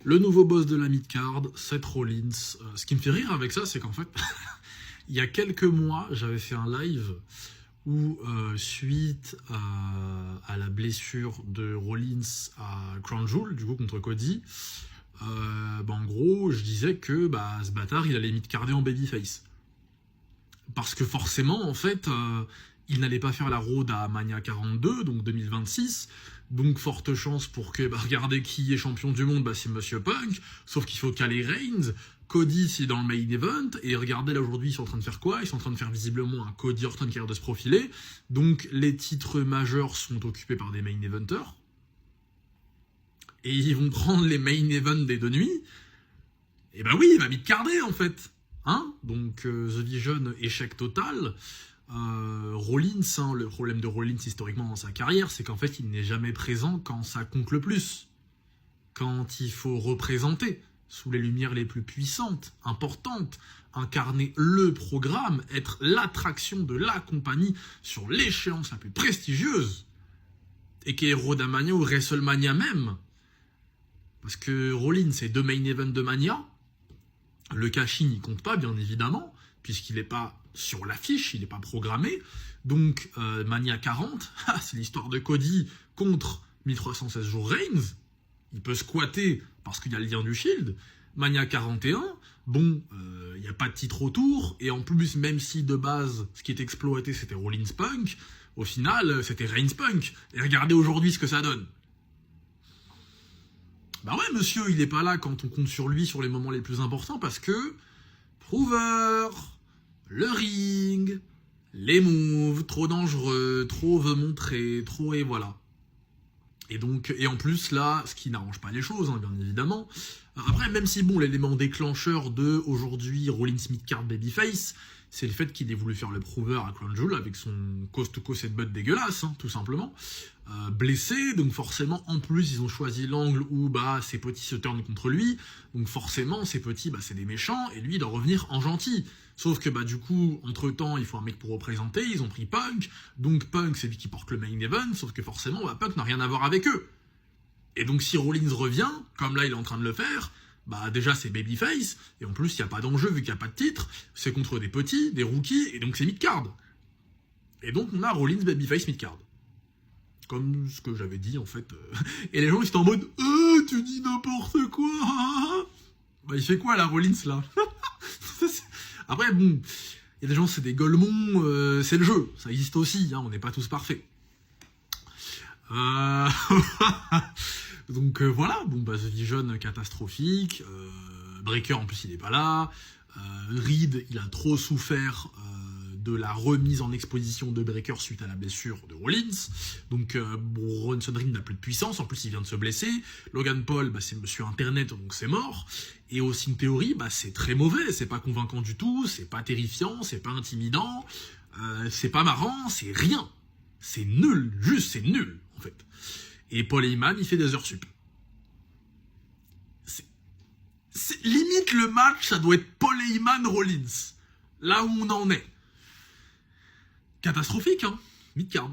Le nouveau boss de la mid-card, Seth Rollins. Ce qui me fait rire avec ça, c'est qu'en fait, il y a quelques mois, j'avais fait un live où, suite à la blessure de Rollins à Crown Jewel, du coup contre Cody, en gros, je disais que ce bâtard, il allait mid-carder en babyface. Parce que forcément, en fait, il n'allait pas faire la road à Mania 42, donc 2026. Donc, forte chance pour que, regardez qui est champion du monde, c'est Monsieur Punk. Sauf qu'il faut caler Reigns. Cody, c'est dans le main event. Et regardez, là, aujourd'hui, ils sont en train de faire quoi? Ils sont en train de faire visiblement un Cody Orton qui a l'air de se profiler. Donc, les titres majeurs sont occupés par des main eventers. Et ils vont prendre les main events des deux nuits. Et oui, il va mid-carder, en fait. Donc, The Vision, échec total. Rollins, le problème de Rollins historiquement dans sa carrière, c'est qu'en fait, il n'est jamais présent quand ça compte le plus. Quand il faut représenter sous les lumières les plus puissantes, importantes, incarner le programme, être l'attraction de la compagnie sur l'échéance la plus prestigieuse, et qui est Rodamania ou WrestleMania même. Parce que Rollins, c'est 2 main events de Mania. Le cash-in, il compte pas, bien évidemment, puisqu'il n'est pas sur l'affiche, il n'est pas programmé. Donc, Mania 40, c'est l'histoire de Cody contre 1316 jours Reigns. Il peut squatter parce qu'il y a le lien du Shield. Mania 41, il n'y a pas de titre autour. Et en plus, même si de base, ce qui est exploité, c'était Rollins Punk, au final, c'était Reigns Punk. Et regardez aujourd'hui ce que ça donne. Monsieur, il n'est pas là quand on compte sur lui sur les moments les plus importants parce que Prover, le ring, les moves, trop dangereux, trop veut montrer, trop et voilà. Et en plus là, ce qui n'arrange pas les choses, bien évidemment. Après, même si l'élément déclencheur de aujourd'hui Rollins mid-card babyface, c'est le fait qu'il ait voulu faire le Prover à Crown Jewel avec son cost-to-cost headbutt dégueulasse, tout simplement. Blessé, donc forcément, en plus, ils ont choisi l'angle où ses petits se turnent contre lui. Donc forcément, ces petits, c'est des méchants, et lui, il doit revenir en gentil. Sauf que du coup, entre-temps, il faut un mec pour représenter, ils ont pris Punk, donc Punk, c'est lui qui porte le main event, sauf que forcément, Punk n'a rien à voir avec eux. Et donc si Rollins revient, comme là il est en train de le faire, déjà c'est babyface, et en plus il n'y a pas d'enjeu vu qu'il n'y a pas de titre, c'est contre des petits, des rookies, et donc c'est mid-card. Et donc on a Rollins babyface mid-card. Comme ce que j'avais dit en fait. Et les gens ils étaient en mode « tu dis n'importe quoi !» il fait quoi là Rollins là? Après il y a des gens c'est des golemons, c'est le jeu, ça existe aussi, on n'est pas tous parfaits. Donc voilà, The Vision catastrophique, Breaker en plus il est pas là, Reed il a trop souffert de la remise en exposition de Breaker suite à la blessure de Rollins, donc Bronson Reed n'a plus de puissance, en plus il vient de se blesser, Logan Paul c'est monsieur internet donc c'est mort, et aussi une théorie c'est très mauvais, c'est pas convaincant du tout, c'est pas terrifiant, c'est pas intimidant, c'est pas marrant, c'est rien, c'est nul, juste c'est nul en fait. Et Paul Heyman, il fait des heures sup. C'est limite le match, ça doit être Paul Heyman Rollins. Là où on en est. Catastrophique, mid-card.